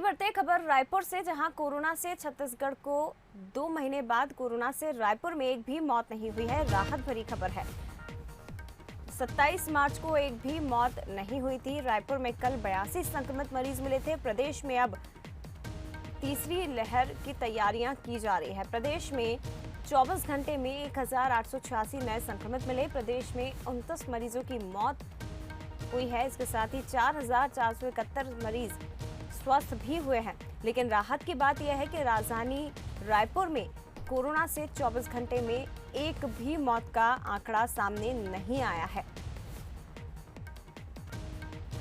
बढ़ते खबर रायपुर से, जहां कोरोना से छत्तीसगढ़ को 2 महीने बाद कोरोना से रायपुर में एक भी मौत नहीं हुई है। राहत भरी खबर है। 27 मार्च को एक भी मौत नहीं हुई थी। रायपुर में कल 82 संक्रमित मरीज मिले थे। प्रदेश में अब तीसरी लहर की तैयारियां की जा रही है। प्रदेश में 24 घंटे में 1886 नए संक्रमित मिले। प्रदेश में 29 मरीजों की मौत हुई है। इसके साथ ही 4471 मरीज स्वस्थ भी हुए हैं। लेकिन राहत की बात यह है कि राजधानी रायपुर में कोरोना से 24 घंटे में एक भी मौत का आंकड़ा सामने नहीं आया है।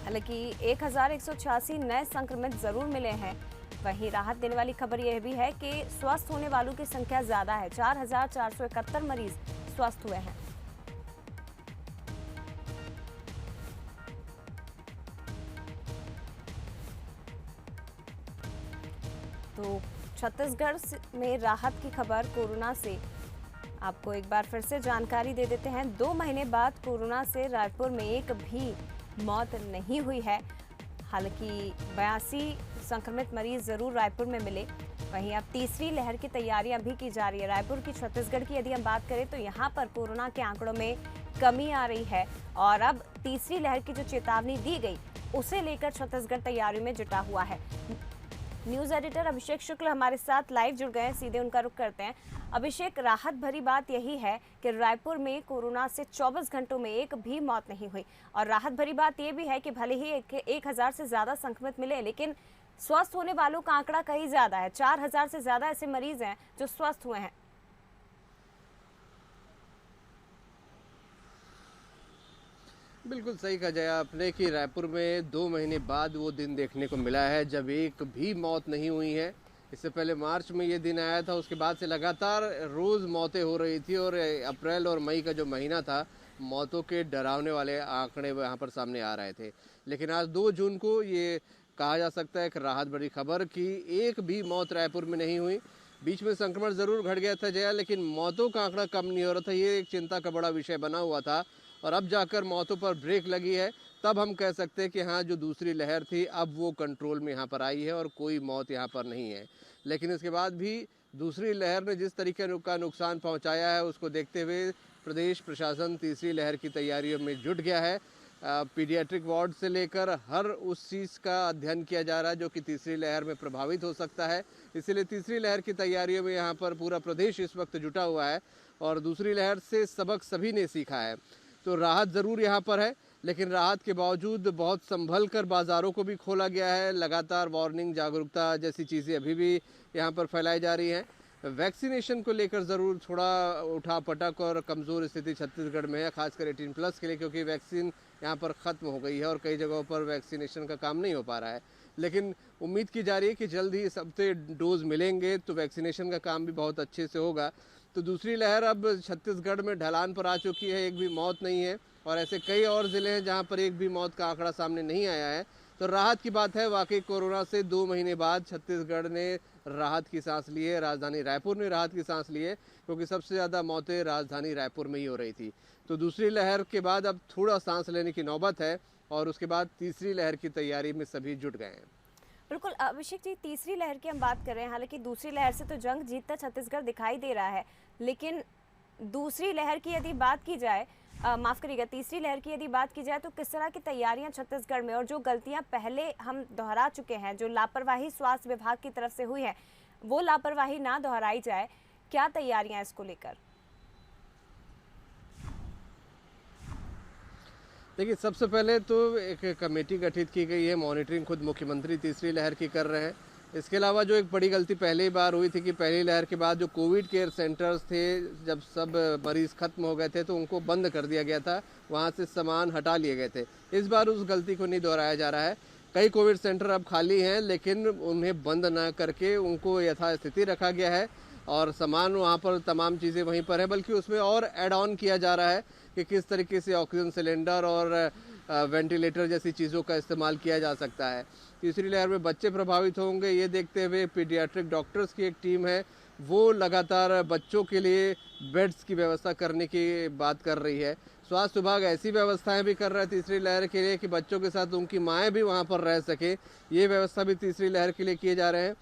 हालांकि 1186 नए संक्रमित जरूर मिले हैं। वहीं राहत देने वाली खबर यह भी है कि स्वस्थ होने वालों की संख्या ज्यादा है। 4471 मरीज स्वस्थ हुए हैं। तो छत्तीसगढ़ में राहत की खबर कोरोना से आपको एक बार फिर से जानकारी दे देते हैं। 2 महीने बाद कोरोना से रायपुर में एक भी मौत नहीं हुई है। हालांकि 82 संक्रमित मरीज जरूर रायपुर में मिले। वहीं अब तीसरी लहर की तैयारियां भी की जा रही है। रायपुर की, छत्तीसगढ़ की यदि हम बात करें तो यहाँ पर कोरोना के आंकड़ों में कमी आ रही है और अब तीसरी लहर की जो चेतावनी दी गई उसे लेकर छत्तीसगढ़ तैयारियों में जुटा हुआ है। न्यूज एडिटर अभिषेक शुक्ल हमारे साथ लाइव जुड़ गए हैं, सीधे उनका रुख करते हैं। अभिषेक, राहत भरी बात यही है कि रायपुर में कोरोना से 24 घंटों में एक भी मौत नहीं हुई और राहत भरी बात यह भी है कि भले ही 1000 से ज्यादा संक्रमित मिले, लेकिन स्वस्थ होने वालों का आंकड़ा कहीं ज्यादा है। 4000 से ज्यादा ऐसे मरीज हैं जो स्वस्थ हुए हैं। बिल्कुल सही कहा जाए आपने कि रायपुर में 2 महीने बाद वो दिन देखने को मिला है जब एक भी मौत नहीं हुई है। इससे पहले मार्च में ये दिन आया था, उसके बाद से लगातार रोज़ मौतें हो रही थी और अप्रैल और मई का जो महीना था, मौतों के डरावने वाले आंकड़े यहाँ पर सामने आ रहे थे। लेकिन आज 2 जून को ये कहा जा सकता है कि राहत भरी खबर कि एक भी मौत रायपुर में नहीं हुई। बीच में संक्रमण ज़रूर घट गया था जया, लेकिन मौतों का आंकड़ा कम नहीं हो रहा था। ये एक चिंता का बड़ा विषय बना हुआ था और अब जाकर मौतों पर ब्रेक लगी है। तब हम कह सकते हैं कि हाँ, जो दूसरी लहर थी अब वो कंट्रोल में यहाँ पर आई है और कोई मौत यहाँ पर नहीं है। लेकिन इसके बाद भी दूसरी लहर ने जिस तरीके का नुकसान पहुँचाया है, उसको देखते हुए प्रदेश प्रशासन तीसरी लहर की तैयारियों में जुट गया है। पीडियाट्रिक वार्ड से लेकर हर उस चीज़ का अध्ययन किया जा रहा है जो कि तीसरी लहर में प्रभावित हो सकता है। इसीलिए तीसरी लहर की तैयारियों में यहाँ पर पूरा प्रदेश इस वक्त जुटा हुआ है और दूसरी लहर से सबक सभी ने सीखा है। तो राहत ज़रूर यहाँ पर है, लेकिन राहत के बावजूद बहुत संभल कर बाज़ारों को भी खोला गया है। लगातार वार्निंग, जागरूकता जैसी चीज़ें अभी भी यहाँ पर फैलाई जा रही हैं। वैक्सीनेशन को लेकर ज़रूर थोड़ा उठापटक और कमज़ोर स्थिति छत्तीसगढ़ में है, खासकर 18+ के लिए, क्योंकि वैक्सीन यहाँ पर ख़त्म हो गई है और कई जगहों पर वैक्सीनेशन का काम नहीं हो पा रहा है। लेकिन उम्मीद की जा रही है कि जल्द ही सबसे डोज मिलेंगे तो वैक्सीनेशन का काम भी बहुत अच्छे से होगा। तो दूसरी लहर अब छत्तीसगढ़ में ढलान पर आ चुकी है, एक भी मौत नहीं है और ऐसे कई और ज़िले हैं जहां पर एक भी मौत का आंकड़ा सामने नहीं आया है। तो राहत की बात है। वाकई कोरोना से 2 महीने बाद छत्तीसगढ़ ने राहत की सांस ली है, राजधानी रायपुर ने राहत की सांस ली है, क्योंकि सबसे ज़्यादा मौतें राजधानी रायपुर में ही हो रही थी। तो दूसरी लहर के बाद अब थोड़ा सांस लेने की नौबत है और उसके बाद तीसरी लहर की तैयारी में सभी जुट गए हैं। बिल्कुल अभिषेक जी, तीसरी लहर की हम बात कर रहे हैं। हालांकि दूसरी लहर से तो जंग जीतता छत्तीसगढ़ दिखाई दे रहा है, लेकिन दूसरी लहर की यदि बात की जाए, माफ करिएगा, तीसरी लहर की यदि बात की जाए तो किस तरह की तैयारियां छत्तीसगढ़ में, और जो गलतियां पहले हम दोहरा चुके हैं, जो लापरवाही स्वास्थ्य विभाग की तरफ से हुई है, वो लापरवाही ना दोहराई जाए, क्या तैयारियां इसको लेकर? देखिए, सबसे पहले तो एक कमेटी गठित की गई है, मॉनिटरिंग खुद मुख्यमंत्री तीसरी लहर की कर रहे हैं। इसके अलावा जो एक बड़ी गलती पहली बार हुई थी कि पहली लहर के बाद जो कोविड केयर सेंटर्स थे, जब सब मरीज खत्म हो गए थे तो उनको बंद कर दिया गया था, वहाँ से सामान हटा लिए गए थे। इस बार उस गलती को नहीं दोहराया जा रहा है। कई कोविड सेंटर अब खाली हैं, लेकिन उन्हें बंद न करके उनको यथास्थिति रखा गया है और सामान वहाँ पर, तमाम चीज़ें वहीं पर है, बल्कि उसमें और ऐड ऑन किया जा रहा है कि किस तरीके से ऑक्सीजन सिलेंडर और वेंटिलेटर जैसी चीज़ों का इस्तेमाल किया जा सकता है। तीसरी लहर में बच्चे प्रभावित होंगे, ये देखते हुए पीडियाट्रिक डॉक्टर्स की एक टीम है वो लगातार बच्चों के लिए बेड्स की व्यवस्था करने की बात कर रही है। स्वास्थ्य विभाग ऐसी व्यवस्थाएं भी कर रहा है तीसरी लहर के लिए कि बच्चों के साथ उनकी माएँ भी वहाँ पर रह सके। ये व्यवस्था भी तीसरी लहर के लिए किए जा रहे हैं।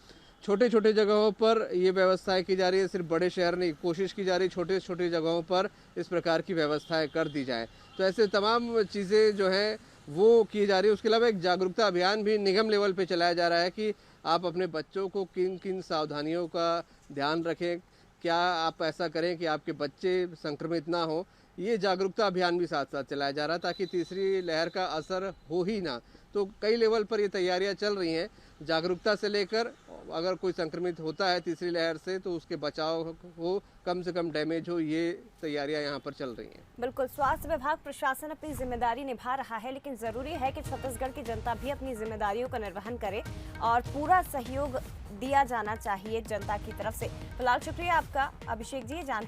छोटे छोटे जगहों पर ये व्यवस्थाएं की जा रही है, सिर्फ बड़े शहर नहीं, कोशिश की जा रही है छोटे छोटे जगहों पर इस प्रकार की व्यवस्थाएं कर दी जाए। तो ऐसे तमाम चीज़ें जो हैं वो की जा रही है। उसके अलावा एक जागरूकता अभियान भी निगम लेवल पे चलाया जा रहा है कि आप अपने बच्चों को किन किन सावधानियों का ध्यान रखें, क्या आप ऐसा करें कि आपके बच्चे संक्रमित ना हो। ये जागरूकता अभियान भी साथ साथ चलाया जा रहा है ताकि तीसरी लहर का असर हो ही ना। तो कई लेवल पर ये तैयारियां चल रही हैं, जागरूकता से लेकर अगर कोई संक्रमित होता है तीसरी लहर से तो उसके बचाव हो, कम से कम डैमेज हो, ये तैयारियां यहाँ पर चल रही हैं। बिल्कुल, स्वास्थ्य विभाग प्रशासन अपनी जिम्मेदारी निभा रहा है, लेकिन जरूरी है कि छत्तीसगढ़ की जनता भी अपनी जिम्मेदारियों का निर्वहन करे और पूरा सहयोग दिया जाना चाहिए जनता की तरफ से। फिलहाल शुक्रिया आपका अभिषेक जी, जानकारी